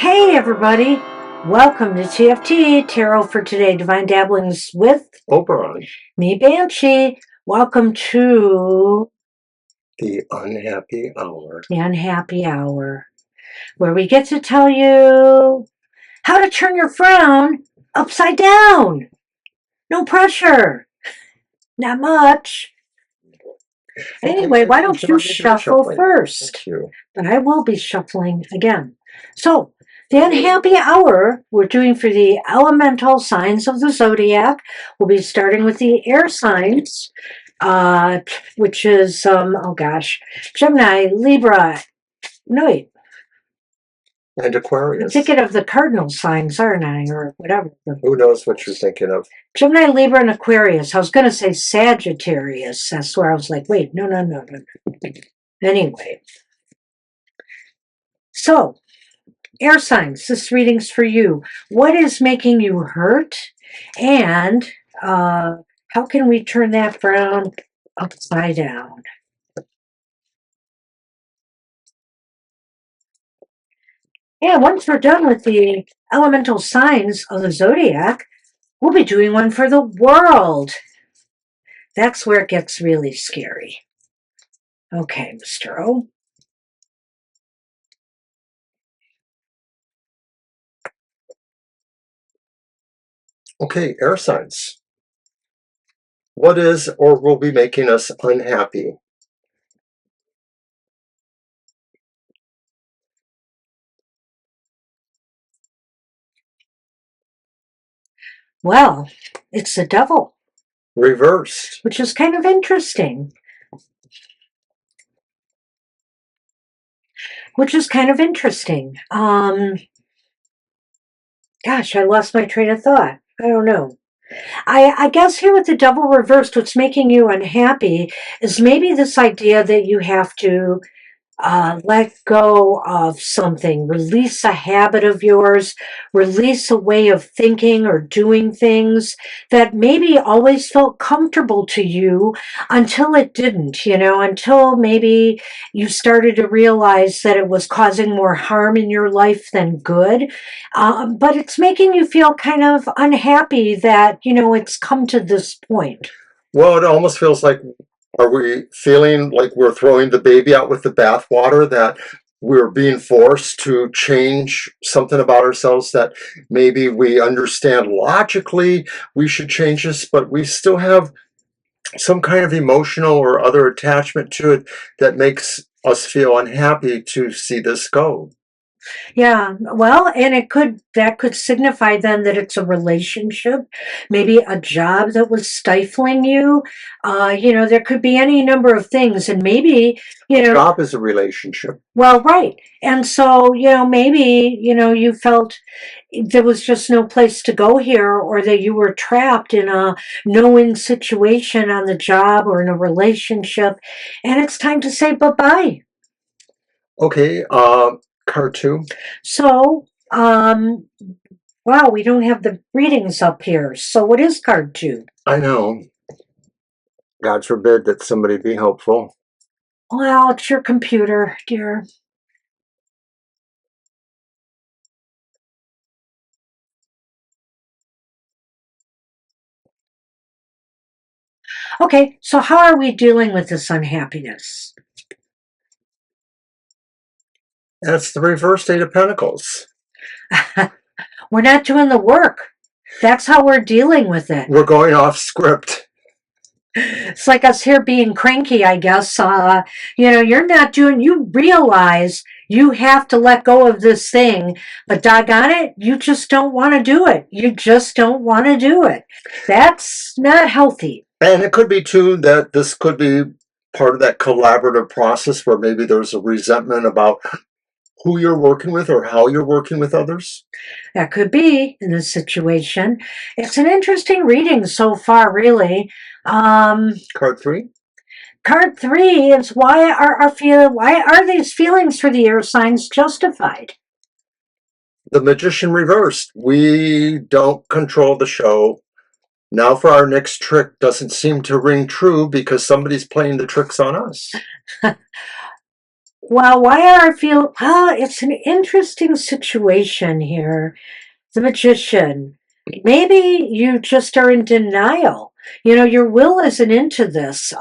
Hey everybody, welcome to TFT, Tarot for Today, Divine Dabblings with Oberon, me, Banshee. Welcome to the Unhappy Hour. the Unhappy Hour, where we get to tell you how to turn your frown upside down. No pressure, not much. Anyway, why don't you shuffle first? But I will be shuffling again. So, the Unhappy Hour we're doing for the elemental signs of the Zodiac. We'll be starting with the air signs, which is, Gemini, Libra. No, wait. And Aquarius. I'm thinking of the cardinal signs, aren't I? Or whatever. Who knows what you're thinking of? Gemini, Libra, and Aquarius. I was going to say Sagittarius. That's where I was like, wait, no. Anyway. So, air signs, this reading's for you. What is making you hurt? And how can we turn that frown upside down? And once we're done with the elemental signs of the Zodiac, we'll be doing one for the world. That's where it gets really scary. Okay, Mr. O. Okay, air signs. What is or will be making us unhappy? Well, it's the devil. Reversed. Which is kind of interesting. Gosh, I lost my train of thought. I don't know. I guess here with the devil reversed, what's making you unhappy is maybe this idea that you have to let go of something, release a habit of yours, release a way of thinking or doing things that maybe always felt comfortable to you until it didn't, until maybe you started to realize that it was causing more harm in your life than good. But it's making you feel kind of unhappy that, it's come to this point. Well, it almost feels like, are we feeling like we're throwing the baby out with the bathwater, that we're being forced to change something about ourselves that maybe we understand logically we should change this, but we still have some kind of emotional or other attachment to it that makes us feel unhappy to see this go. Yeah, well, and that could signify then that it's a relationship, maybe a job that was stifling you. There could be any number of things, and maybe, Job is a relationship. well, right. And so, maybe, you felt there was just no place to go here, or that you were trapped in a no-win situation on the job or in a relationship, and it's time to say bye-bye. Okay, card 2. So, wow, we don't have the readings up here. So what is card 2? I know. God forbid that somebody be helpful. Well, it's your computer, dear. Okay, so how are we dealing with this unhappiness? That's the reverse 8 of Pentacles. We're not doing the work. That's how we're dealing with it. We're going off script. It's like us here being cranky, I guess. You're not doing, you realize you have to let go of this thing, but doggone it, you just don't want to do it. You just don't want to do it. That's not healthy. And it could be, too, that this could be part of that collaborative process where maybe there's a resentment about who you're working with or how you're working with others. That could be in this situation. It's an interesting reading so far, really. Card 3. Card 3 is why are these feelings for the air signs justified? The Magician reversed. We don't control the show. Now for our next trick doesn't seem to ring true because somebody's playing the tricks on us. Well, why are I feel? Well, it's an interesting situation here. The magician. Maybe you just are in denial. You know, your will isn't into this,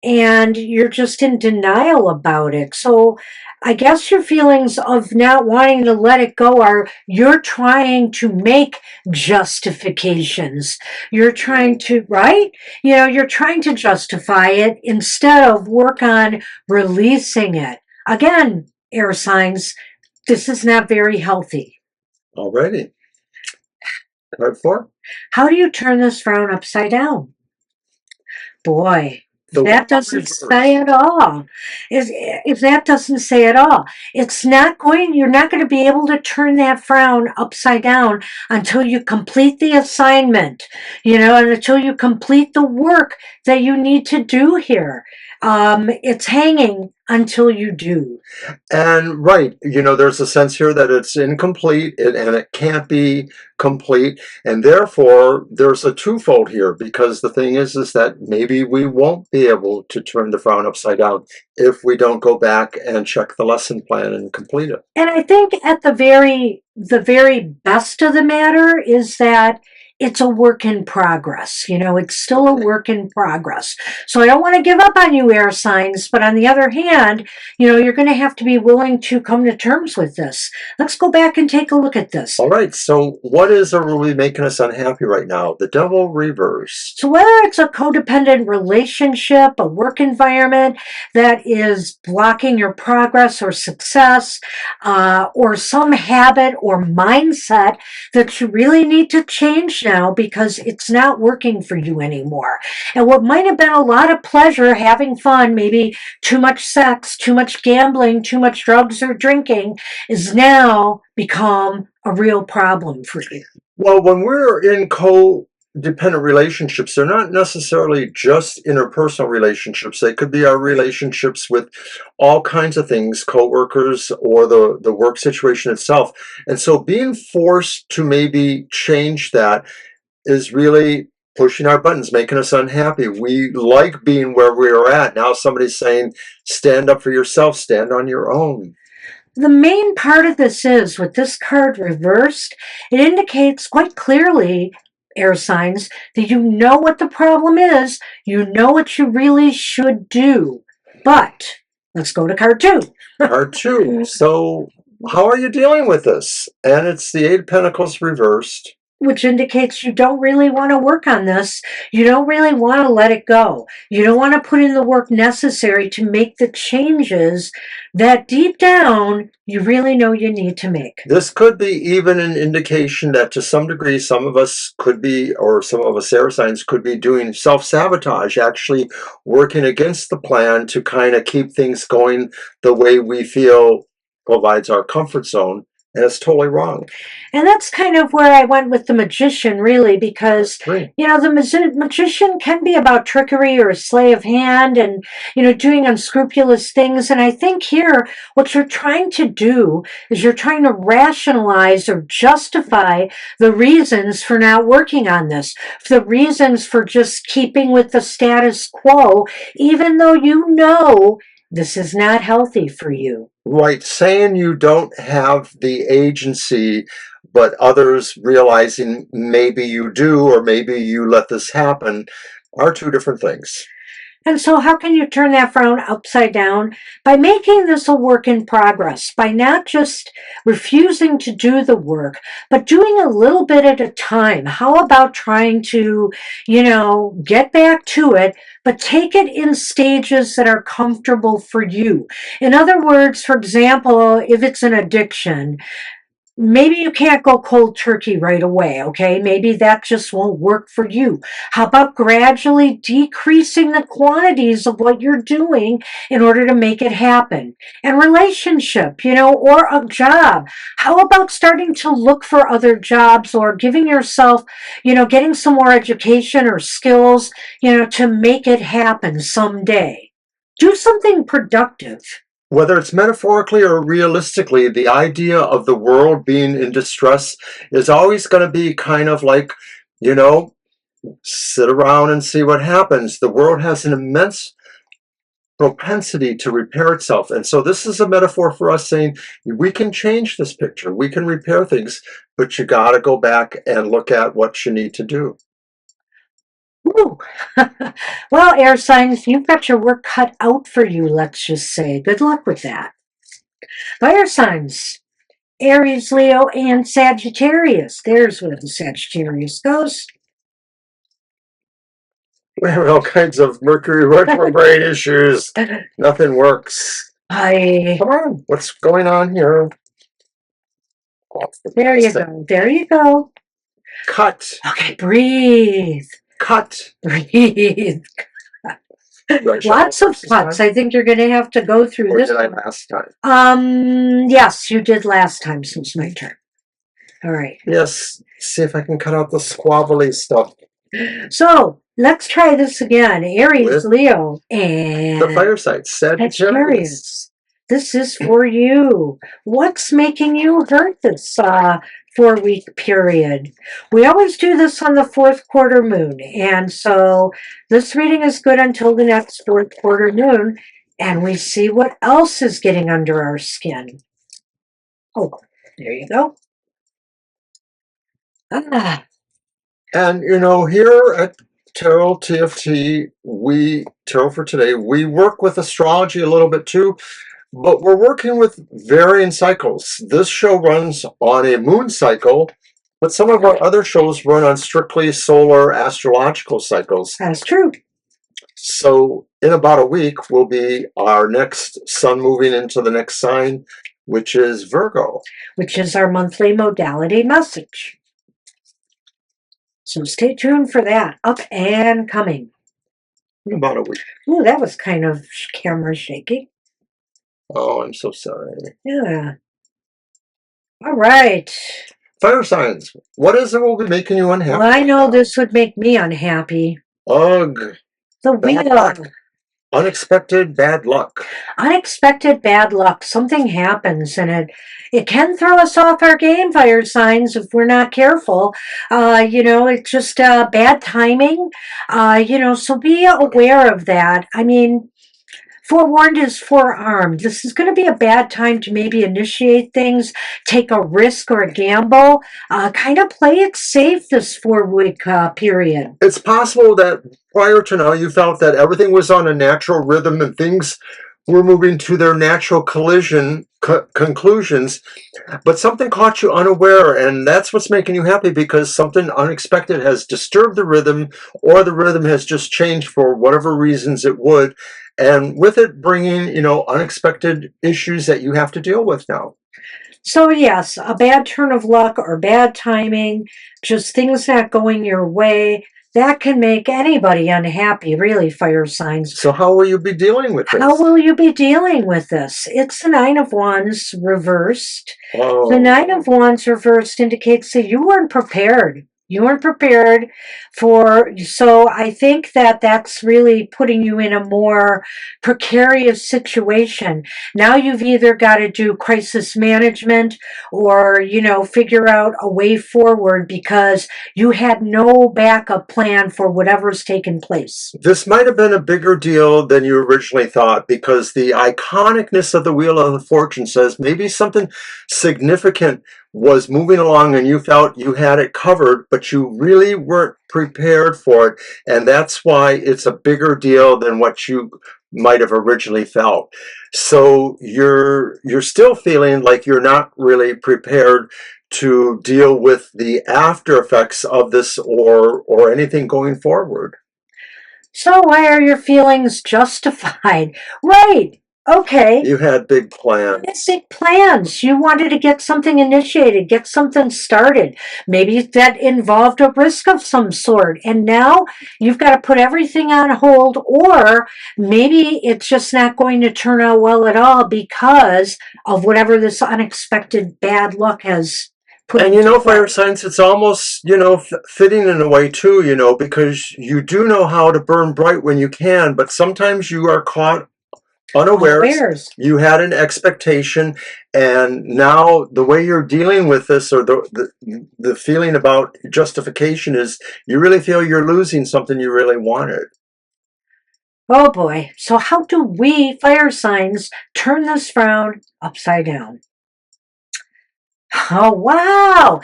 and you're just in denial about it. So I guess your feelings of not wanting to let it go are you're trying to make justifications. You're trying to, right? You know, you're trying to justify it instead of work on releasing it. Again, air signs, this is not very healthy. Alrighty. Card 4. How do you turn this frown upside down? Boy, The that one doesn't say reverse. at all. If that doesn't say at all, it's not going, you're not going to be able to turn that frown upside down until you complete the assignment, you know, and until you complete the work that you need to do here. It's hanging until you do. And right, there's a sense here that it's incomplete and it can't be complete. And therefore, there's a twofold here because the thing is that maybe we won't be able to turn the frown upside down if we don't go back and check the lesson plan and complete it. And I think at the very best of the matter is that it's a work in progress. You know, it's still a Okay. work in progress. So I don't want to give up on you, air signs, but on the other hand, you know, you're going to have to be willing to come to terms with this. Let's go back and take a look at this. All right. So, what is really making us unhappy right now? The devil reversed. So whether it's a codependent relationship, a work environment that is blocking your progress or success, or some habit or mindset that you really need to change now because it's not working for you anymore. And what might have been a lot of pleasure, having fun, maybe too much sex, too much gambling, too much drugs or drinking, is now become a real problem for you. Well, when we're in codependent relationships, they're not necessarily just interpersonal relationships. They could be our relationships with all kinds of things, coworkers or the work situation itself. And so being forced to maybe change that is really pushing our buttons, making us unhappy. We like being where we are at. Now somebody's saying, stand up for yourself, stand on your own. The main part of this is with this card reversed, it indicates quite clearly, air signs, that you know what the problem is, you know what you really should do. But let's go to card 2. Card 2. So how are you dealing with this? And it's the Eight of Pentacles reversed. Which indicates you don't really want to work on this. You don't really want to let it go. You don't want to put in the work necessary to make the changes that deep down you really know you need to make. This could be even an indication that to some degree some of us could be, or some of us air signs could be doing self-sabotage, actually working against the plan to kind of keep things going the way we feel provides our comfort zone. And it's totally wrong. And that's kind of where I went with the magician, really, because, Three. you know, the magician can be about trickery or sleight of hand and, you know, doing unscrupulous things. And I think here, what you're trying to do is you're trying to rationalize or justify the reasons for not working on this, the reasons for just keeping with the status quo, even though you know this is not healthy for you. Right, saying you don't have the agency, but others realizing maybe you do, or maybe you let this happen, are two different things. And so, how can you turn that frown upside down? By making this a work in progress, by not just refusing to do the work, but doing a little bit at a time. How about trying to, you know, get back to it, but take it in stages that are comfortable for you? In other words, for example, if it's an addiction, maybe you can't go cold turkey right away, okay? Maybe that just won't work for you. How about gradually decreasing the quantities of what you're doing in order to make it happen? And relationship, you know, or a job. How about starting to look for other jobs or giving yourself, you know, getting some more education or skills, you know, to make it happen someday? Do something productive. Whether it's metaphorically or realistically, the idea of the world being in distress is always going to be kind of like, you know, sit around and see what happens. The world has an immense propensity to repair itself. And so this is a metaphor for us saying we can change this picture, we can repair things, but you got to go back and look at what you need to do. Woo. Well, air signs, you've got your work cut out for you, let's just say. Good luck with that. Fire signs, Aries, Leo, and Sagittarius. There's where the Sagittarius goes. We have all kinds of Mercury retrograde issues. Nothing works. Come on, what's going on here? There you go. There you go. Cut. Okay, breathe. Cut. Breathe. Lots of cuts. I think you're going to have to go through Or this. did I last time? Yes, you did last time since my turn. All right. Yes. See if I can cut out the squabbly stuff. So let's try this again. Aries, Leo, and the fire signs, Sagittarius. This is for you. What's making you hurt this 4-week period? We always do this on the 4th quarter moon. And so this reading is good until the next 4th quarter moon. And we see what else is getting under our skin. Oh, there you go. And, you know, here at Tarot TFT, Tarot for Today, we work with astrology a little bit too, but we're working with varying cycles. This show runs on a moon cycle, but some of our other shows run on strictly solar astrological cycles. That's true. So in about a week will be our next sun moving into the next sign, which is Virgo. Which is our monthly modality message. So stay tuned for that. Up and coming. In about a week. Oh, that was kind of camera shaky. Oh, I'm so sorry. Yeah. All right. Fire signs. What is it will be making you unhappy? Well, I know this would make me unhappy. Ugh. The wheel. Unexpected bad luck. Unexpected bad luck. Something happens and it can throw us off our game, fire signs, if we're not careful. It's just bad timing. So be aware of that. I mean, forewarned is forearmed. This is going to be a bad time to maybe initiate things, take a risk or a gamble, kind of play it safe this 4-week period. It's possible that prior to now you felt that everything was on a natural rhythm and things were moving to their natural conclusions, but something caught you unaware, and that's what's making you happy because something unexpected has disturbed the rhythm, or the rhythm has just changed for whatever reasons it would, and with it bringing, unexpected issues that you have to deal with now. So yes, a bad turn of luck or bad timing, just things not going your way, that can make anybody unhappy, really, fire signs. So how will you be dealing with this? How will you be dealing with this? It's the 9 of Wands reversed. Oh. The 9 of Wands reversed indicates that you weren't prepared. You weren't prepared so I think that that's really putting you in a more precarious situation. Now you've either got to do crisis management or, figure out a way forward because you had no backup plan for whatever's taken place. This might have been a bigger deal than you originally thought because the iconicness of the Wheel of Fortune says maybe something significant was moving along and you felt you had it covered, but you really weren't prepared for it. And that's why it's a bigger deal than what you might have originally felt. So you're still feeling like you're not really prepared to deal with the after effects of this or anything going forward. So why are your feelings justified? Right. Okay. You had big plans. Big plans. You wanted to get something initiated, get something started. Maybe that involved a risk of some sort. And now you've got to put everything on hold, or maybe it's just not going to turn out well at all because of whatever this unexpected bad luck has put. And fire signs, it's almost, fitting in a way too, because you do know how to burn bright when you can, but sometimes you are caught unawares. You had an expectation, and now the way you're dealing with this, or the feeling about justification, is you really feel you're losing something you really wanted. Oh boy. So, how do we fire signs turn this frown upside down? Oh, wow.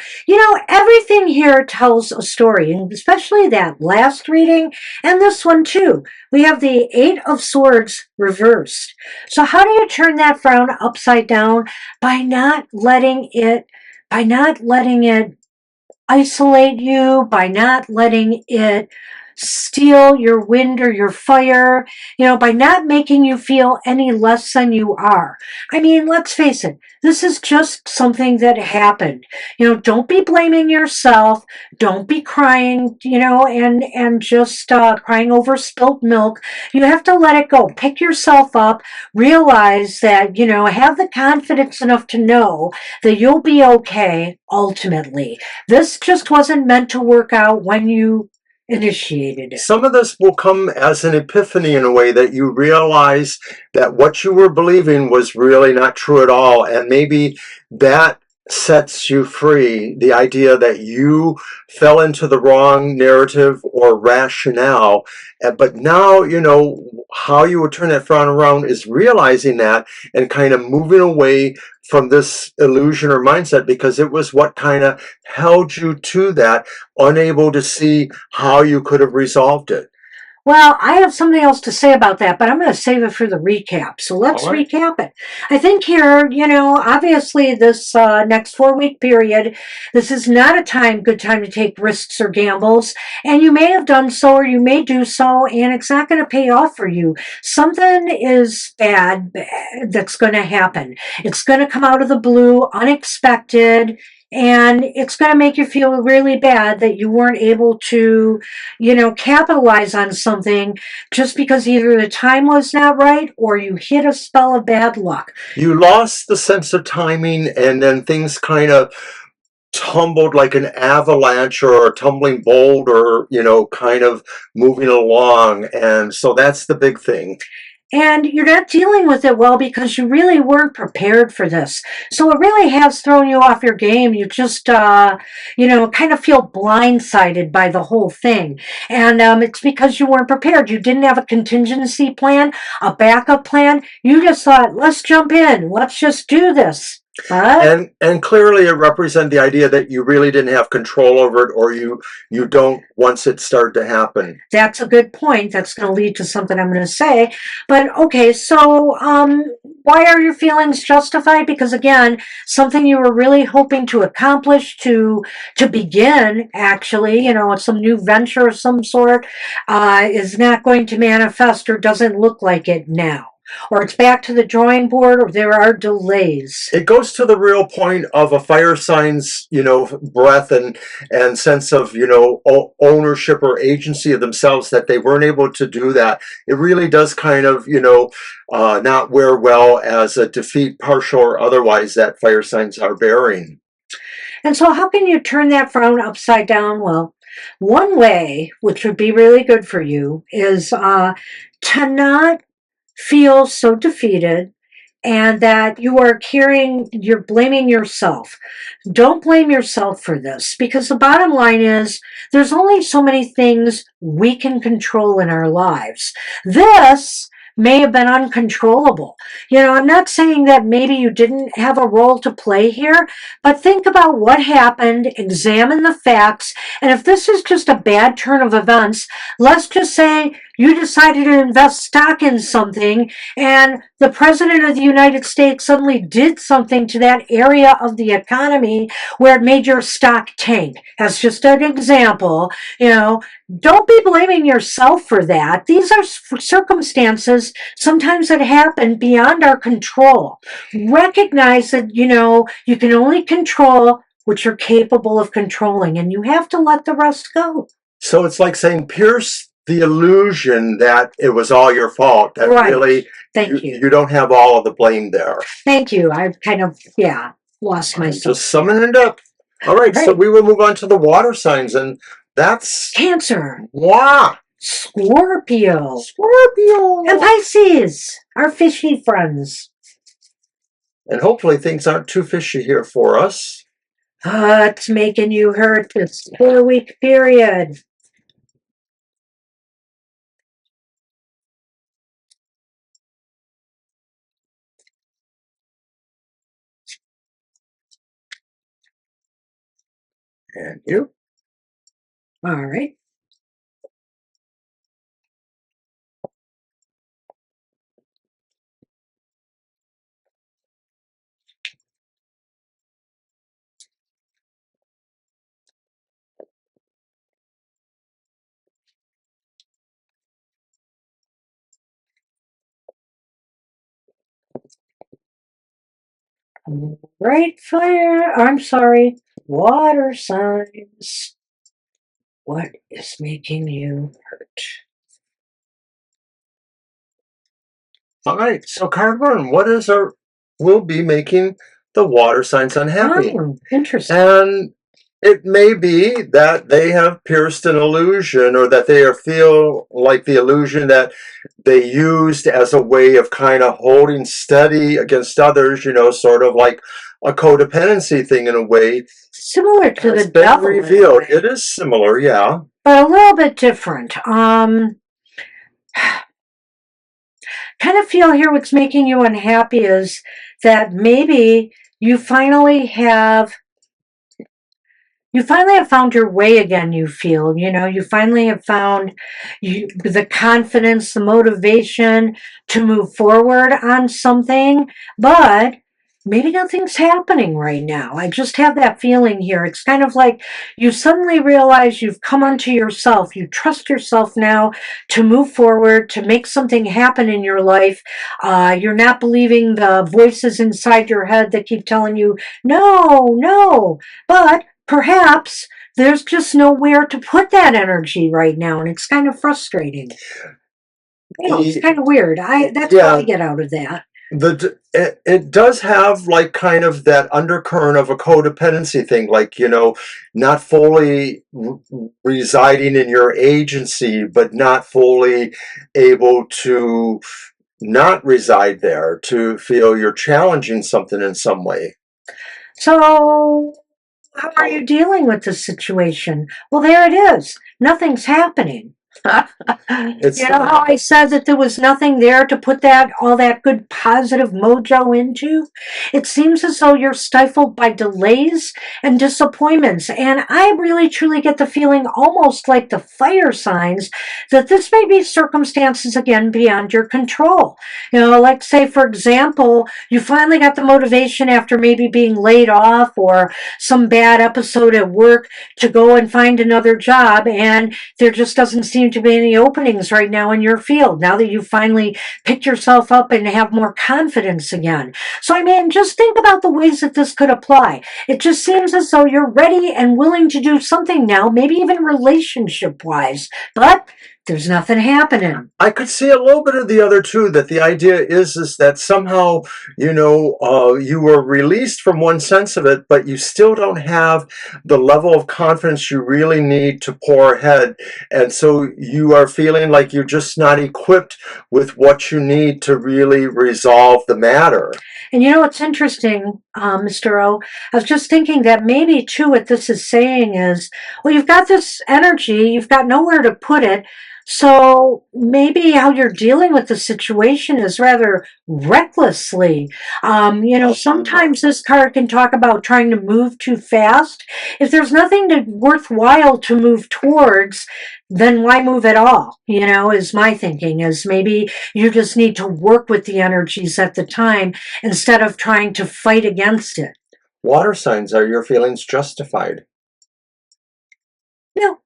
Everything here tells a story, and especially that last reading and this one too. We have the Eight of Swords reversed. So, how do you turn that frown upside down? By not letting it, by not letting it isolate you, by not letting it steal your wind or your fire, by not making you feel any less than you are. I mean, let's face it, this is just something that happened. Don't be blaming yourself. Don't be crying, and just crying over spilt milk. You have to let it go. Pick yourself up. Realize that, have the confidence enough to know that you'll be okay ultimately. This just wasn't meant to work out when you initiated it. Some of this will come as an epiphany in a way that you realize that what you were believing was really not true at all. And maybe that sets you free. The idea that you fell into the wrong narrative or rationale. But now, how you would turn that frown around is realizing that and kind of moving away from this illusion or mindset, because it was what kind of held you to that, unable to see how you could have resolved it. Well, I have something else to say about that, but I'm going to save it for the recap. So let's All right. recap it. I think here, obviously this next 4 week period, this is not good time to take risks or gambles. And you may have done so or you may do so, and it's not going to pay off for you. Something is bad that's going to happen. It's going to come out of the blue, unexpected. And it's going to make you feel really bad that you weren't able to capitalize on something just because either the time was not right or you hit a spell of bad luck. You lost the sense of timing, and then things kind of tumbled like an avalanche or a tumbling boulder, kind of moving along. And so that's the big thing. And you're not dealing with it well because you really weren't prepared for this. So it really has thrown you off your game. You just, kind of feel blindsided by the whole thing. And it's because you weren't prepared. You didn't have a contingency plan, a backup plan. You just thought, let's jump in. Let's just do this. But And clearly it represented the idea that you really didn't have control over it, or you don't once it started to happen. that's a good point. That's going to lead to something I'm going to say. But okay, so why are your feelings justified? Because again, something you were really hoping to accomplish to begin, actually, some new venture of some sort, is not going to manifest or doesn't look like it now. Or it's back to the drawing board, or there are delays. It goes to the real point of a fire sign's, breath and sense of, ownership or agency of themselves, that they weren't able to do that. It really does kind of, not wear well as a defeat, partial or otherwise, that fire signs are bearing. And so, how can you turn that frown upside down? Well, one way, which would be really good for you, is to not feel so defeated and that you're blaming yourself. Don't blame yourself for this, because the bottom line is there's only so many things we can control in our lives. This may have been uncontrollable. I'm not saying that maybe you didn't have a role to play here, but think about what happened, examine the facts, and if this is just a bad turn of events, let's just say you decided to invest stock in something and the president of the United States suddenly did something to that area of the economy where it made your stock tank. That's just an example. Don't be blaming yourself for that. These are circumstances sometimes that happen beyond our control. Recognize that, you can only control what you're capable of controlling, and you have to let the rest go. So it's like saying, pierce the illusion that it was all your fault. That Right. really, Thank you. you don't have all of the blame there. Thank you. I've kind of, lost myself. Just summing it up. All right, so we will move on to the water signs, and that's Cancer, wow. Scorpio, Scorpio. and Pisces, our fishy friends. And hopefully things aren't too fishy here for us. It's making you hurt this 4 week period. And you. All right. Right, fire. I'm sorry. Water signs. What is making you hurt? All right. So, Carbon, what is our will be making the water signs unhappy? Oh, interesting. And it may be that they have pierced an illusion, or that they feel like the illusion that they used as a way of kind of holding steady against others, sort of like a codependency thing in a way, Similar to has the been devil, revealed. It is similar, yeah. but a little bit different. Kind of feel here what's making you unhappy is that maybe you finally have found your way again. You feel, you finally have found the confidence, the motivation to move forward on something, but maybe nothing's happening right now. I just have that feeling here. It's kind of like you suddenly realize you've come unto yourself. You trust yourself now to move forward, to make something happen in your life. You're not believing the voices inside your head that keep telling you, no, no. But perhaps there's just nowhere to put that energy right now, and it's kind of frustrating. It's kind of weird. That's what I get out of that. It does have like kind of that undercurrent of a codependency thing, like, not fully residing in your agency, but not fully able to not reside there, to feel you're challenging something in some way. So, how are you dealing with this situation? Well, there it is. Nothing's happening. You know how I said that there was nothing there to put all that good positive mojo into? It seems as though you're stifled by delays and disappointments. And I really truly get the feeling, almost like the fire signs, that this may be circumstances again beyond your control. Like say, for example, you finally got the motivation after maybe being laid off or some bad episode at work to go and find another job, and there just doesn't seem to be any openings right now in your field now that you finally picked yourself up and have more confidence again. So, I mean, just think about the ways that this could apply. It just seems as though you're ready and willing to do something now, maybe even relationship wise, but there's nothing happening. I could see a little bit of the other too, that the idea is that somehow, you were released from one sense of it, but you still don't have the level of confidence you really need to pour ahead. And so you are feeling like you're just not equipped with what you need to really resolve the matter. And what's interesting, Mr. O? I was just thinking that maybe too what this is saying is, well, you've got this energy, you've got nowhere to put it. So maybe how you're dealing with the situation is rather recklessly. Sometimes this card can talk about trying to move too fast. If there's nothing worthwhile to move towards, then why move at all? Is my thinking, is maybe you just need to work with the energies at the time instead of trying to fight against it. Water signs, are your feelings justified? No.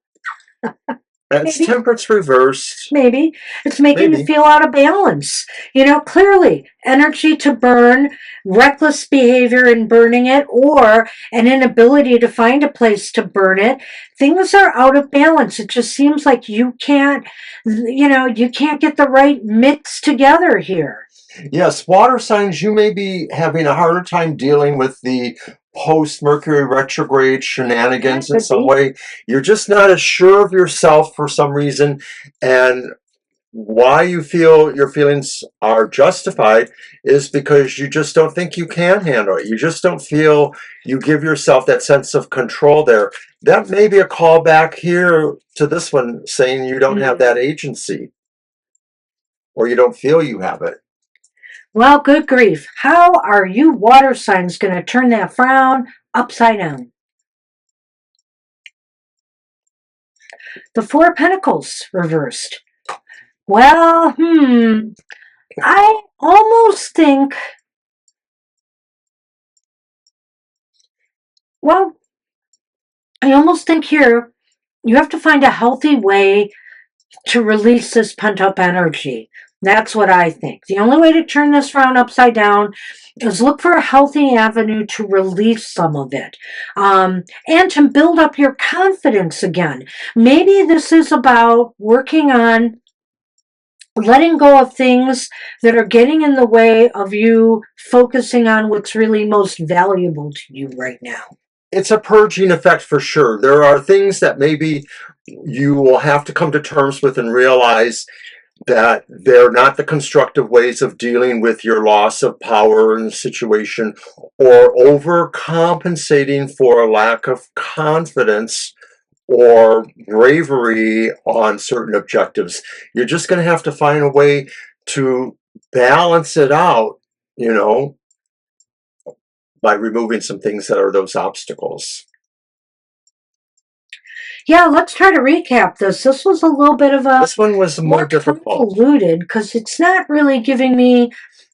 That's temperance reversed. Maybe. It's making you feel out of balance. Clearly, energy to burn, reckless behavior in burning it, or an inability to find a place to burn it. Things are out of balance. It just seems like you can't get the right mix together here. Yes, water signs, you may be having a harder time dealing with the post-Mercury retrograde shenanigans in some way. You're just not as sure of yourself for some reason, and why you feel your feelings are justified is because you just don't think you can handle it. You just don't feel you give yourself that sense of control there. That may be a callback here to this one, saying you don't have that agency, or you don't feel you have it. Well, good grief. How are you water signs going to turn that frown upside down? The Four of Pentacles reversed. Well, I almost think, well, I almost think here you have to find a healthy way to release this pent up energy. That's what I think. The only way to turn this round upside down is look for a healthy avenue to release some of it, and to build up your confidence again. Maybe this is about working on letting go of things that are getting in the way of you focusing on what's really most valuable to you right now. It's a purging effect for sure. There are things that maybe you will have to come to terms with and realize that they're not the constructive ways of dealing with your loss of power in the situation, or overcompensating for a lack of confidence or bravery on certain objectives. You're just going to have to find a way to balance it out, you know, by removing some things that are those obstacles. Yeah, let's try to recap this. This was a little bit of a This one was more difficult. convoluted because it's not really giving me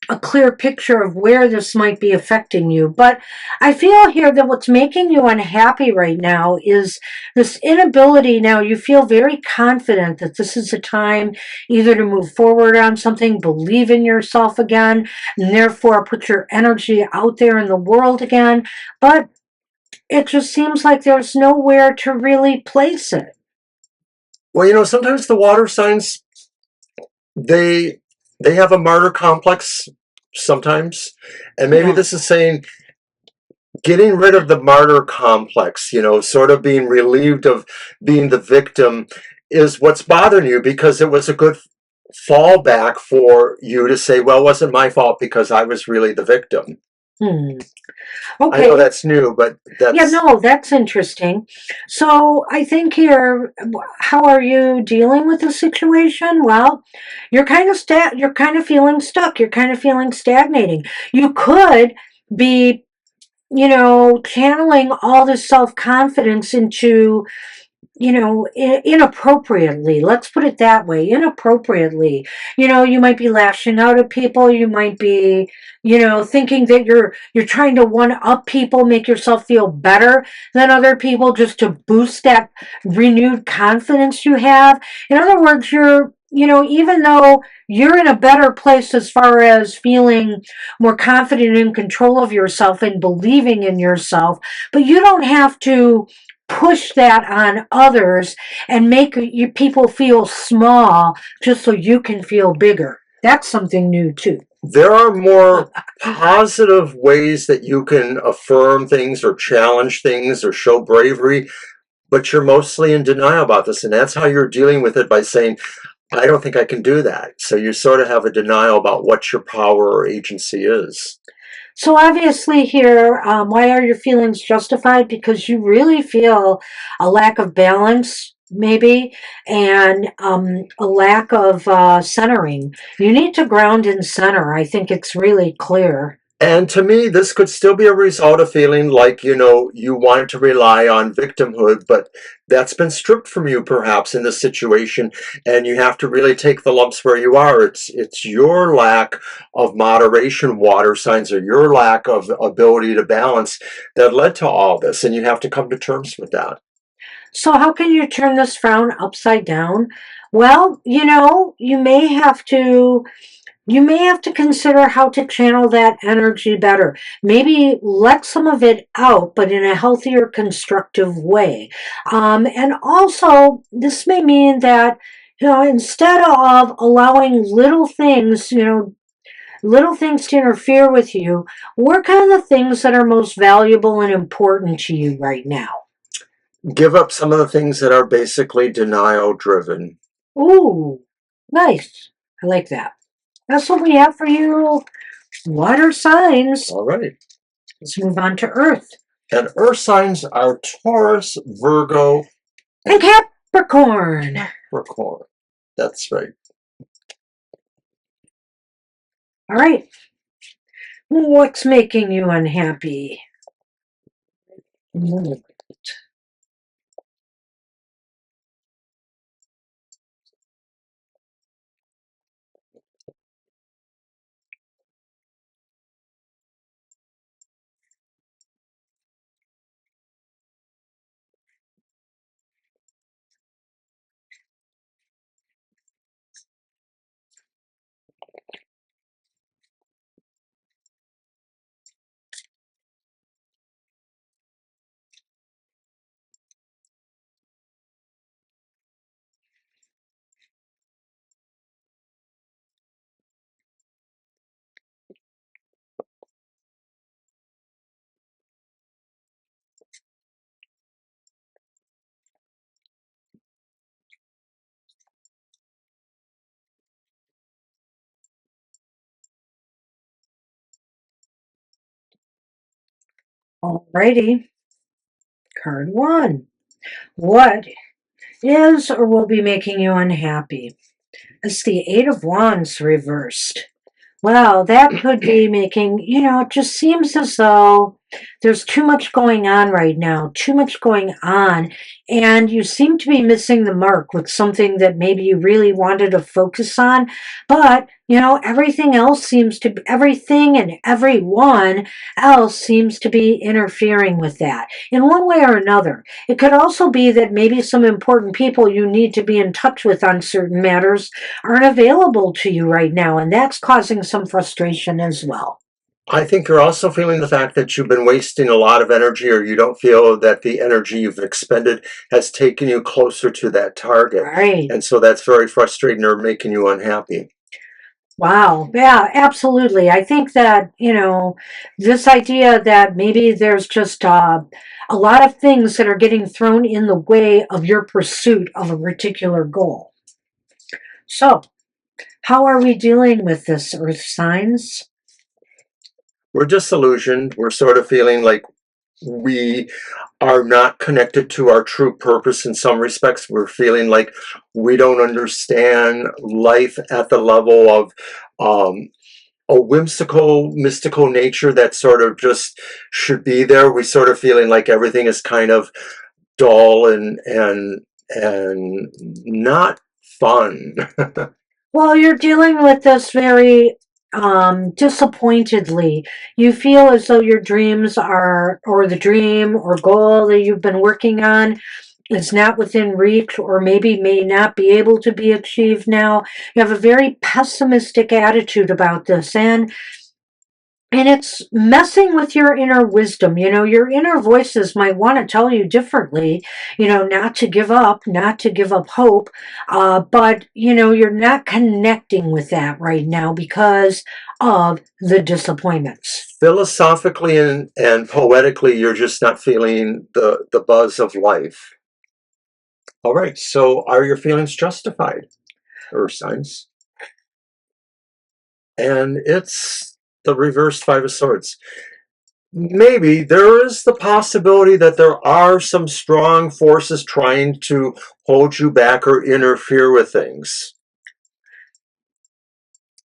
a clear picture of where this might be affecting you. But I feel here that what's making you unhappy right now is this inability. Now you feel very confident that this is a time either to move forward on something, believe in yourself again, and therefore put your energy out there in the world again. But it just seems like there's nowhere to really place it. Well, you know, sometimes the water signs, they they have a martyr complex sometimes, and maybe Yeah. this is saying getting rid of the martyr complex, you know, sort of being relieved of being the victim is what's bothering you, because it was a good fallback for you to say, well, it wasn't my fault because I was really the victim. Hmm. I know Okay. that's new, but Yeah, that's, no, that's interesting. So I think here, how are you dealing with the situation? Well, you're kind of feeling stuck. You're kind of feeling stagnating. You could be, channeling all this self-confidence into, inappropriately. Let's put it that way, inappropriately. You might be lashing out at people. You might be, thinking that you're trying to one up people, make yourself feel better than other people just to boost that renewed confidence you have. In other words, even though you're in a better place as far as feeling more confident in control of yourself and believing in yourself, but you don't have to push that on others and make you people feel small just so you can feel bigger. That's something new too. there are more positive ways that you can affirm things or challenge things or show bravery, but you're mostly in denial about this. And that's how you're dealing with it, by saying, I don't think I can do that. So you sort of have a denial about what your power or agency is. So obviously here, why are your feelings justified? Because you really feel a lack of balance, maybe, and a lack of centering. You need to ground and center. I think it's really clear. And to me, this could still be a result of feeling like, you know, you wanted to rely on victimhood, but that's been stripped from you perhaps in this situation, and you have to really take the lumps where you are. It's your lack of moderation, water signs, or your lack of ability to balance that led to all this, and you have to come to terms with that. So how can you turn this frown upside down? Well, you may have to consider how to channel that energy better. Maybe let some of it out, but in a healthier, constructive way. And also, this may mean that, instead of allowing little things to interfere with you, work on the things that are most valuable and important to you right now. Give up some of the things that are basically denial driven. Ooh, nice. I like that. That's what we have for you, water signs. All right. Let's move on to Earth. And earth signs are Taurus, Virgo, And Capricorn. Capricorn. That's right. All right. What's making you unhappy? Alrighty, card one. What is or will be making you unhappy? It's the Eight of Wands reversed. Well, that could be making, it just seems as though there's too much going on right now, too much going on, and you seem to be missing the mark with something that maybe you really wanted to focus on, but everything and everyone else seems to be interfering with that in one way or another. It could also be that maybe some important people you need to be in touch with on certain matters aren't available to you right now, and that's causing some frustration as well. I think you're also feeling the fact that you've been wasting a lot of energy, or you don't feel that the energy you've expended has taken you closer to that target. Right. And so that's very frustrating or making you unhappy. Wow. Yeah, absolutely. I think that, this idea that maybe there's just a lot of things that are getting thrown in the way of your pursuit of a particular goal. So, how are we dealing with this, Earth signs? We're disillusioned. We're sort of feeling like we are not connected to our true purpose in some respects. We're feeling like we don't understand life at the level of a whimsical, mystical nature that sort of just should be there. We sort of feeling like everything is kind of dull and not fun. Well, you're dealing with this very disappointedly. You feel as though your dreams are, or the dream or goal that you've been working on is not within reach, or maybe may not be able to be achieved now. You have a very pessimistic attitude about this, and it's messing with your inner wisdom. Your inner voices might want to tell you differently, not to give up, not to give up hope. But, you're not connecting with that right now because of the disappointments. Philosophically and poetically, you're just not feeling the buzz of life. All right, so are your feelings justified, Earth signs? And it's the reversed Five of Swords. Maybe there is the possibility that there are some strong forces trying to hold you back or interfere with things.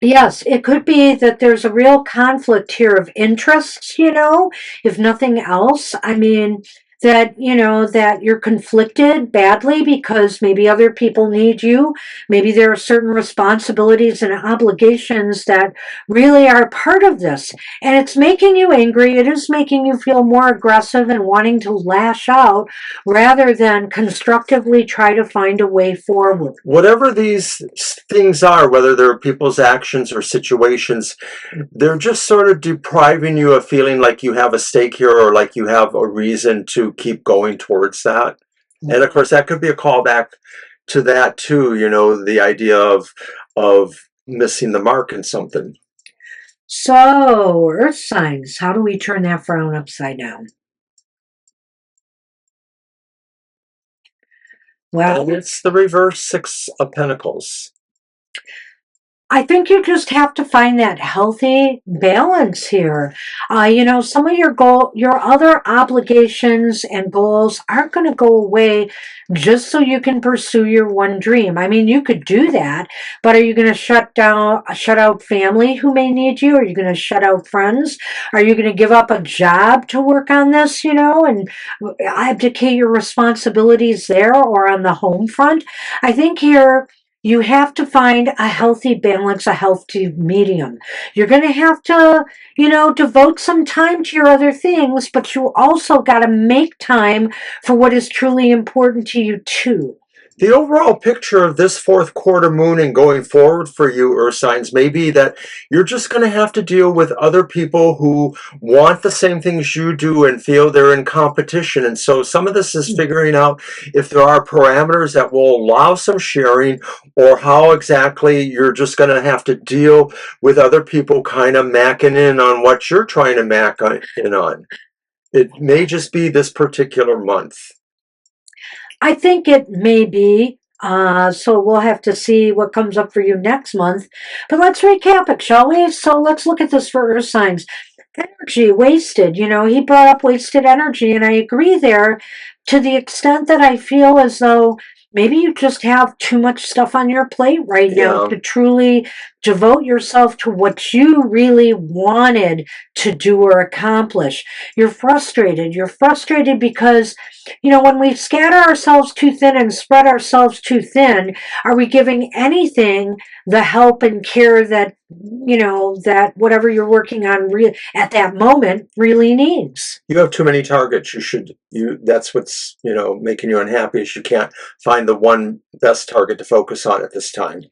Yes, it could be that there's a real conflict here of interests, if nothing else. I mean, that you're conflicted badly because maybe other people need you. Maybe there are certain responsibilities and obligations that really are part of this. And it's making you angry. It is making you feel more aggressive and wanting to lash out rather than constructively try to find a way forward. Whatever these things are, whether they're people's actions or situations, they're just sort of depriving you of feeling like you have a stake here or like you have a reason to keep going towards that. And of course, that could be a callback to that too, the idea of missing the mark in something. So, earth signs, how do we turn that frown upside down? Well, And it's the reverse Six of Pentacles. I think you just have to find that healthy balance here. Some of your other obligations and goals aren't going to go away just so you can pursue your one dream. I mean, you could do that, but are you going to shut out family who may need you? Are you going to shut out friends? Are you going to give up a job to work on this, and abdicate your responsibilities there or on the home front? I think here, you have to find a healthy balance, a healthy medium. You're going to have to, devote some time to your other things, but you also got to make time for what is truly important to you too. The overall picture of this fourth quarter moon and going forward for you, Earth signs, may be that you're just going to have to deal with other people who want the same things you do and feel they're in competition. And so some of this is figuring out if there are parameters that will allow some sharing, or how exactly you're just going to have to deal with other people kind of macking in on what you're trying to mac in on. It may just be this particular month. I think it may be. So we'll have to see what comes up for you next month. But let's recap it, shall we? So let's look at this for earth signs. energy wasted. He brought up wasted energy, and I agree there to the extent that I feel as though maybe you just have too much stuff on your plate right now Yeah. to truly devote yourself to what you really wanted to do or accomplish. You're frustrated. You're frustrated because, when we scatter ourselves too thin and spread ourselves too thin, are we giving anything the help and care that that whatever you're working on at that moment really needs? You have too many targets. That's what's, making you unhappy, is you can't find the one best target to focus on at this time.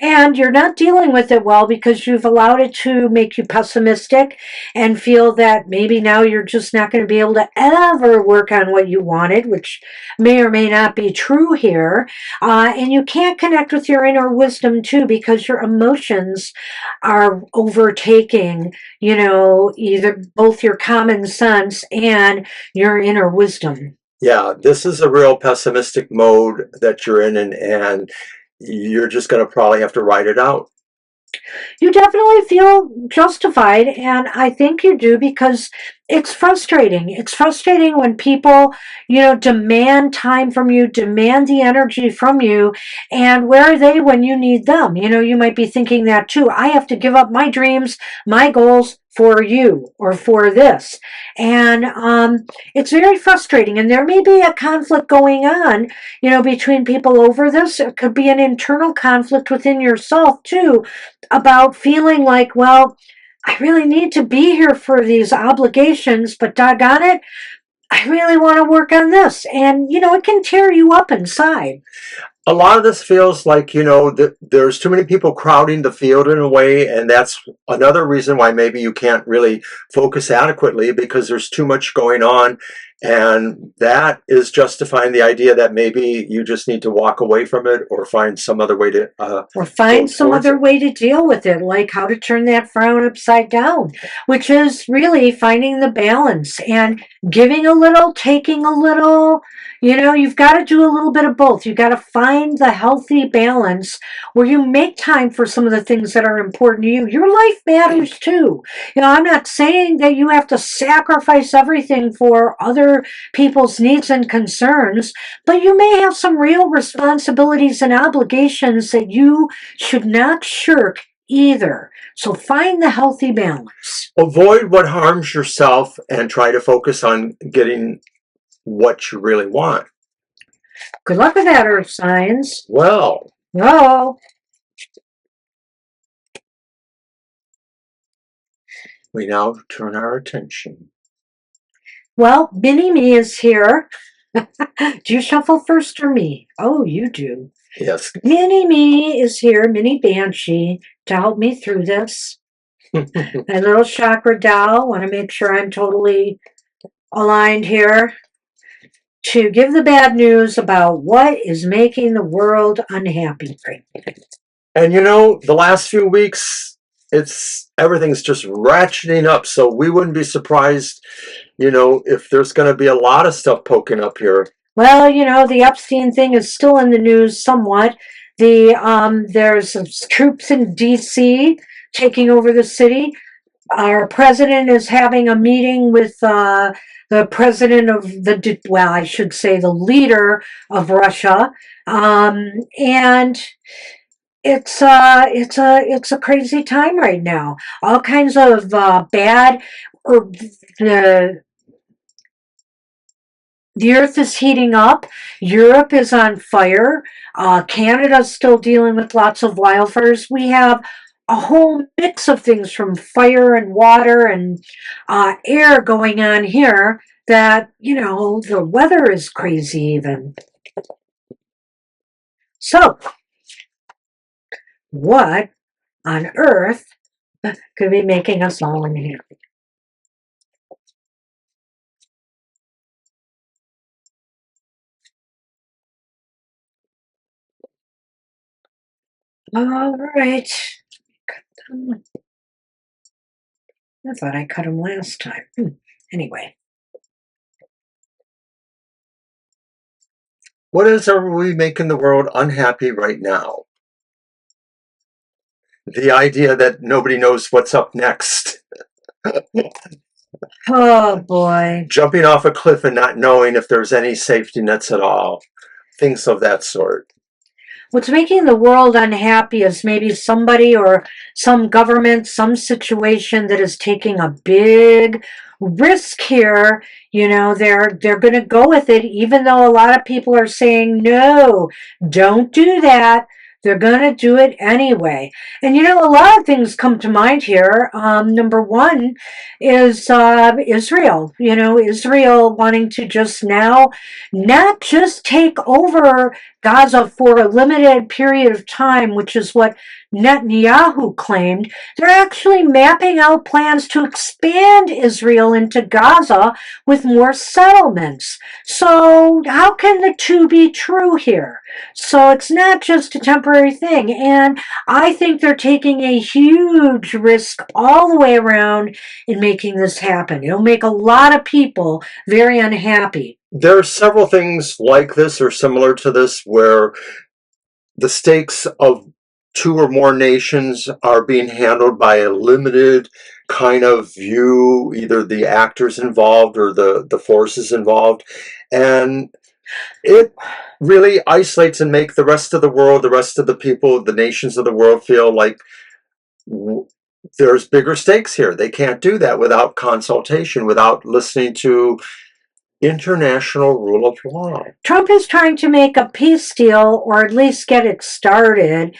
And you're not dealing with it well because you've allowed it to make you pessimistic and feel that maybe now you're just not going to be able to ever work on what you wanted, which may or may not be true here. And you can't connect with your inner wisdom too because your emotions are overtaking, either both your common sense and your inner wisdom. Yeah, this is a real pessimistic mode that you're in, and you're just going to probably have to ride it out. You definitely feel justified, and I think you do because it's frustrating. It's frustrating when people, demand time from you, demand the energy from you, and where are they when you need them? You might be thinking that too. I have to give up my dreams, my goals for you or for this. And it's very frustrating. And there may be a conflict going on, between people over this. It could be an internal conflict within yourself too about feeling like, well, I really need to be here for these obligations, but doggone it, I really want to work on this. And, it can tear you up inside. A lot of this feels like, there's too many people crowding the field in a way, and that's another reason why maybe you can't really focus adequately, because there's too much going on, and that is justifying the idea that maybe you just need to walk away from it or find some other way to Or go find some towards other it. way to deal with it, like how to turn that frown upside down, which is really finding the balance and giving a little, taking a little. You've got to do a little bit of both. You've got to find the healthy balance where you make time for some of the things that are important to you. Your life matters too. I'm not saying that you have to sacrifice everything for other people's needs and concerns, but you may have some real responsibilities and obligations that you should not shirk either. So find the healthy balance. Avoid what harms yourself and try to focus on getting what you really want. Good luck with that, Earth signs. Well, Oh, we now turn our attention. well, Mini Me is here. Do you shuffle first or me? Oh, you do. Yes. Mini Me is here, Mini Banshee, to help me through this. My little chakra doll. Want to make sure I'm totally aligned here to give the bad news about what is making the world unhappy. And the last few weeks, everything's just ratcheting up. So we wouldn't be surprised, if there's going to be a lot of stuff poking up here. Well, the Epstein thing is still in the news somewhat. There's some troops in D.C. taking over the city. Our president is having a meeting with the president of I should say the leader of Russia, and it's a crazy time right now. All kinds of bad. Or the earth is heating up. Europe is on fire. Canada's still dealing with lots of wildfires. We have a whole mix of things from fire and water and air going on here that, the weather is crazy even. So, what on earth could be making us all unhappy? All right. I thought I cut them last time. Anyway. Are we making the world unhappy right now? The idea that nobody knows what's up next. Oh boy. Jumping off a cliff and not knowing if there's any safety nets at all. Things of that sort. What's making the world unhappy is maybe somebody or some government, some situation that is taking a big risk here. They're going to go with it, even though a lot of people are saying no, don't do that. They're going to do it anyway. And a lot of things come to mind here. Number one is Israel. Israel wanting to just now not just take over Gaza for a limited period of time, which is what Netanyahu claimed. They're actually mapping out plans to expand Israel into Gaza with more settlements. So how can the two be true here? So it's not just a temporary thing. And I think they're taking a huge risk all the way around in making this happen. It'll make a lot of people very unhappy. There are several things like this or similar to this where the stakes of two or more nations are being handled by a limited kind of view, either the actors involved or the forces involved. And it really isolates and makes the rest of the world, the rest of the people, the nations of the world feel like there's bigger stakes here. They can't do that without consultation, without listening to international rule of law. Trump is trying to make a peace deal, or at least get it started.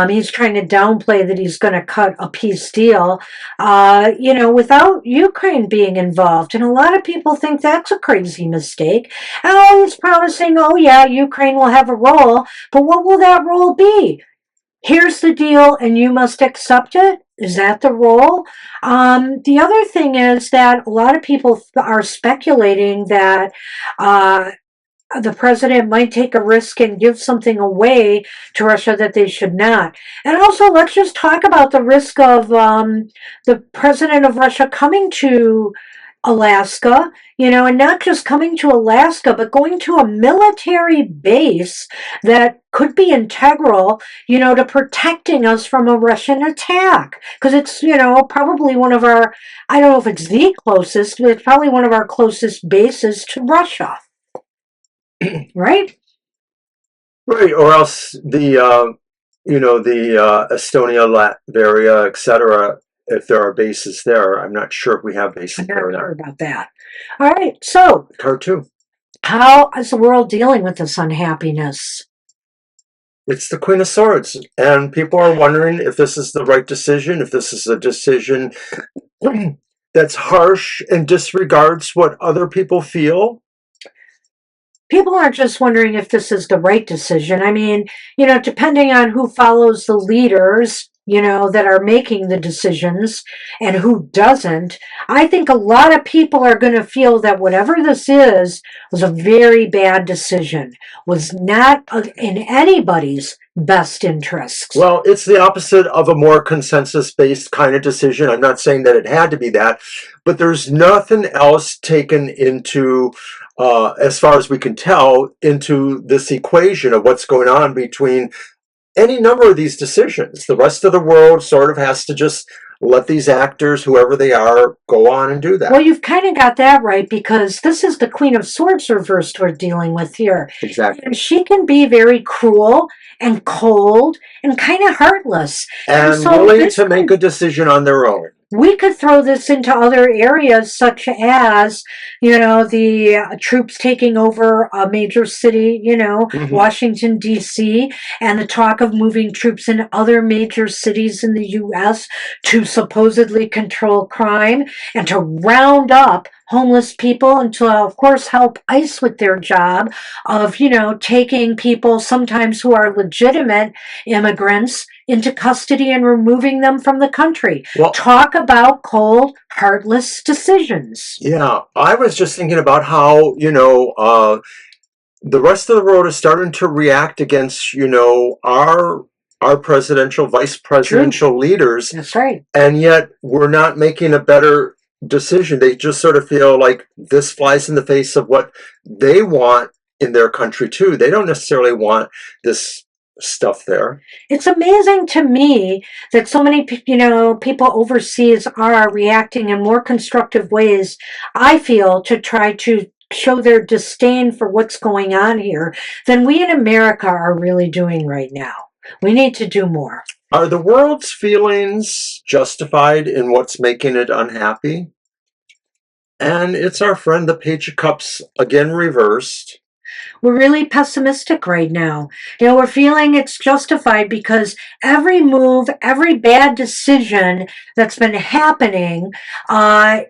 He's trying to downplay that he's going to cut a peace deal, without Ukraine being involved. And a lot of people think that's a crazy mistake. Oh, he's promising, oh yeah, Ukraine will have a role, but what will that role be? Here's the deal and you must accept it? Is that the role? The other thing is that a lot of people are speculating that the president might take a risk and give something away to Russia that they should not. And also, let's just talk about the risk of the president of Russia coming to Alaska, and not just coming to Alaska, but going to a military base that could be integral, to protecting us from a Russian attack. Because it's, probably one of our, I don't know if it's the closest, but it's probably one of our closest bases to Russia. Right? Right, or else the Estonia, Latveria, etc. If there are bases there, I'm not sure if we have bases I've there or never not. heard about that. All right, so Cartoon. how is the world dealing with this unhappiness? It's the Queen of Swords, and people are wondering if this is the right decision, if this is a decision that's harsh and disregards what other people feel. People aren't just wondering if this is the right decision. I mean, depending on who follows the leaders, that are making the decisions and who doesn't, I think a lot of people are going to feel that whatever this is was a very bad decision, was not in anybody's best interests. Well, it's the opposite of a more consensus-based kind of decision. I'm not saying that it had to be that, but there's nothing else taken into, as far as we can tell, into this equation of what's going on between any number of these decisions. The rest of the world sort of has to just let these actors, whoever they are, go on and do that. Well, you've kind of got that right, because this is the Queen of Swords reversed we're dealing with here. Exactly. And she can be very cruel and cold and kind of heartless. And so willing to make a decision on their own. We could throw this into other areas, such as, the troops taking over a major city, Washington, D.C., and the talk of moving troops in other major cities in the U.S. to supposedly control crime and to round up homeless people and to, of course, help ICE with their job of, taking people sometimes who are legitimate immigrants into custody and removing them from the country. Well, talk about cold, heartless decisions. Yeah, I was just thinking about how, the rest of the world is starting to react against, our presidential, vice presidential leaders. That's right. And yet we're not making a better decision. They just sort of feel like this flies in the face of what they want in their country too. They don't necessarily want this stuff there. It's amazing to me that so many, people overseas are reacting in more constructive ways, I feel, to try to show their disdain for what's going on here than we in America are really doing right now. We need to do more. Are the world's feelings justified in what's making it unhappy? And it's our friend the Page of Cups again reversed. We're really pessimistic right now. We're feeling it's justified because every move, every bad decision that's been happening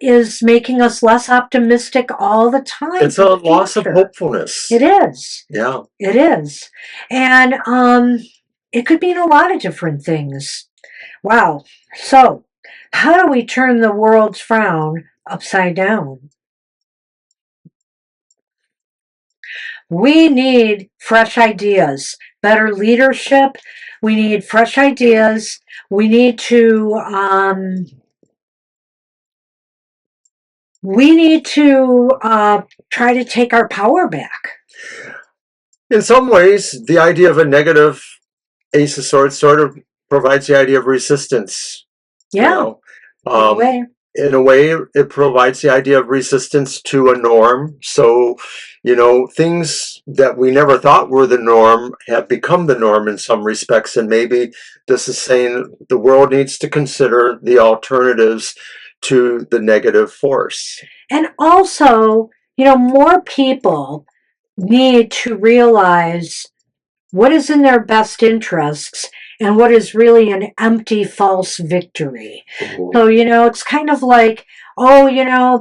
is making us less optimistic all the time. It's a loss of hopefulness. It is. Yeah. It is. And it could mean a lot of different things. Wow. So, how do we turn the world's frown upside down? We need fresh ideas, better leadership. We need fresh ideas. We need to try to take our power back. In some ways, the idea of a negative Ace of Swords sort of provides the idea of resistance. Yeah. In a way, it provides the idea of resistance to a norm. So, things that we never thought were the norm have become the norm in some respects. And maybe this is saying the world needs to consider the alternatives to the negative force. And also, more people need to realize what is in their best interests and what is really an empty, false victory. Ooh. So, it's kind of like,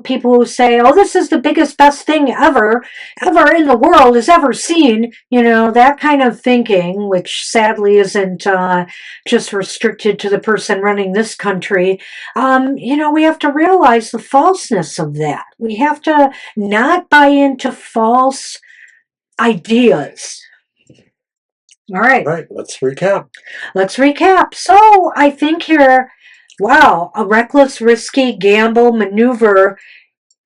people who say, this is the biggest, best thing ever in the world has ever seen, that kind of thinking, which sadly isn't just restricted to the person running this country. We have to realize the falseness of that. We have to not buy into false ideas. All right. Let's recap. So I think here, wow, a reckless, risky gamble maneuver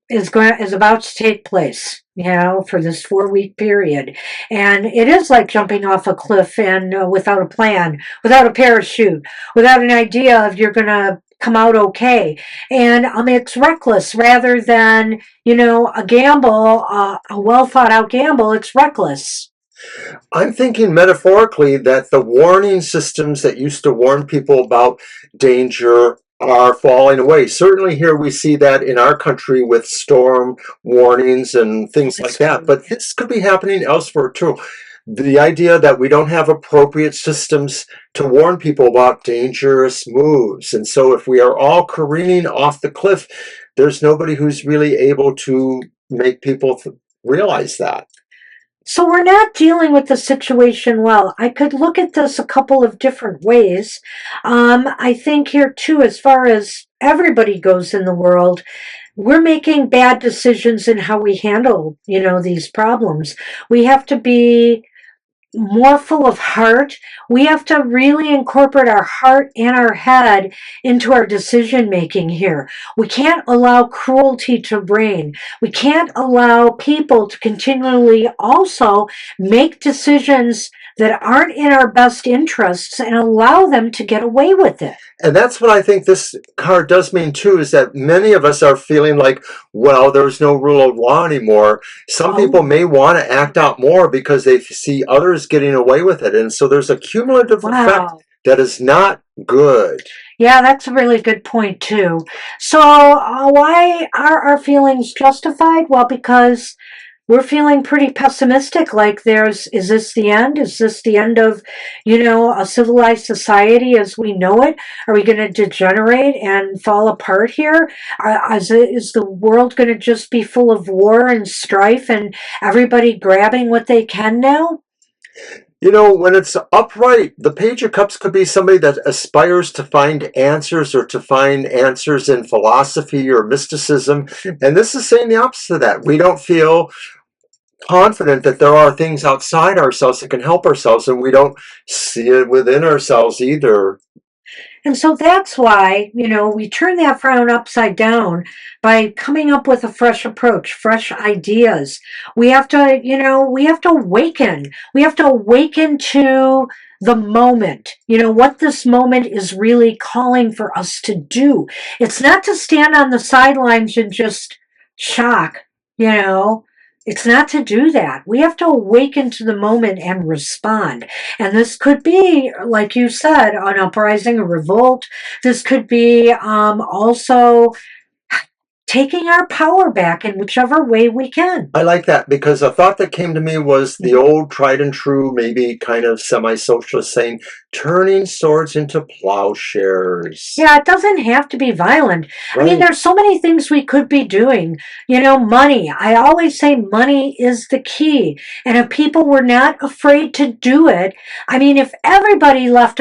is about to take place, for this 4-week period. And it is like jumping off a cliff and without a plan, without a parachute, without an idea if you're going to come out okay. And it's reckless rather than, a gamble, a well thought out gamble. It's reckless. I'm thinking metaphorically that the warning systems that used to warn people about danger are falling away. Certainly here we see that in our country with storm warnings and things like that. But this could be happening elsewhere too. The idea that we don't have appropriate systems to warn people about dangerous moves. And so if we are all careening off the cliff, there's nobody who's really able to make people realize that. So we're not dealing with the situation well. I could look at this a couple of different ways. I think here too, as far as everybody goes in the world, we're making bad decisions in how we handle, these problems. We have to be more full of heart. We have to really incorporate our heart and our head into our decision making here. We can't allow cruelty to reign. We can't allow people to continually also make decisions that aren't in our best interests and allow them to get away with it. And that's what I think this card does mean too, is that many of us are feeling like, well, there's no rule of law anymore. Some people may want to act out more because they see others getting away with it. And so there's a cumulative effect that is not good. Yeah, that's a really good point too. So why are our feelings justified? Well, because we're feeling pretty pessimistic, like is this the end? Is this the end of, a civilized society as we know it? Are we going to degenerate and fall apart here? Is the world going to just be full of war and strife and everybody grabbing what they can now? When it's upright, the Page of Cups could be somebody that aspires to find answers or to find answers in philosophy or mysticism. And this is saying the opposite of that. We don't feel confident that there are things outside ourselves that can help ourselves, and we don't see it within ourselves either. And so that's why, we turn that frown upside down by coming up with a fresh approach, fresh ideas. We have to, we have to awaken. We have to awaken to the moment, what this moment is really calling for us to do. It's not to stand on the sidelines and just shock, you know. It's not to do that. We have to awaken to the moment and respond. And this could be, like you said, an uprising, a revolt. This could be also taking our power back in whichever way we can. I like that, because a thought that came to me was the old tried and true, maybe kind of semi-socialist saying, turning swords into plowshares. Yeah, it doesn't have to be violent. Right. I mean, there's so many things we could be doing. Money. I always say money is the key. And if people were not afraid to do it, I mean, if everybody left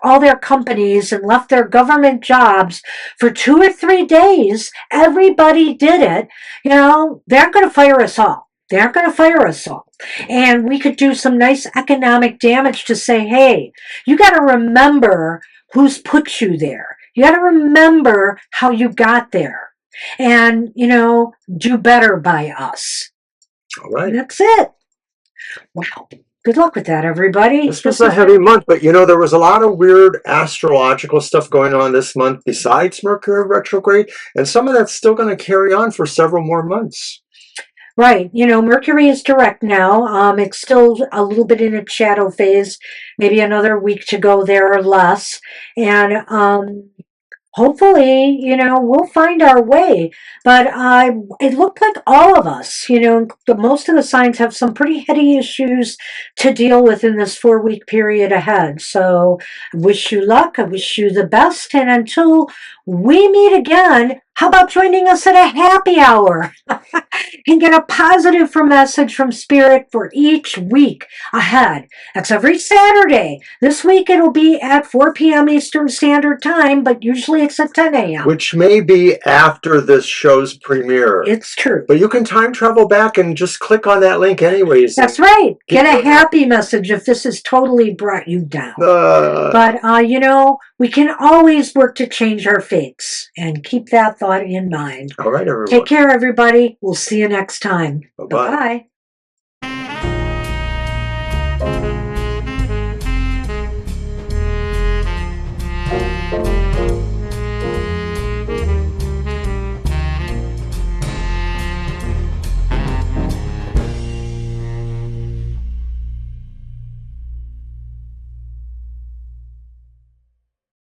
all their companies and left their government jobs for 2 or 3 days, everybody did it, they're going to fire us all. They're going to fire us all. And we could do some nice economic damage to say, hey, you got to remember who's put you there. You got to remember how you got there. And, do better by us. All right. And that's it. Wow. Good luck with that, everybody. This was a heavy month, but there was a lot of weird astrological stuff going on this month besides Mercury retrograde, and some of that's still going to carry on for several more months. Right. Mercury is direct now. It's still a little bit in its shadow phase, maybe another week to go there or less. And hopefully, we'll find our way. But it looked like all of us, most of the signs have some pretty heady issues to deal with in this 4-week period ahead. So I wish you luck. I wish you the best. And until we meet again, how about joining us at a happy hour and get a positive message from Spirit for each week ahead? That's every Saturday. This week it'll be at 4 p.m. Eastern Standard Time, but usually it's at 10 a.m. Which may be after this show's premiere. It's true. But you can time travel back and just click on that link anyways. That's right. Get a happy message if this has totally brought you down. But, we can always work to change our fates, and keep that thought in mind. All right, everyone. Take care, everybody. We'll see you next time. Bye-bye. Bye-bye.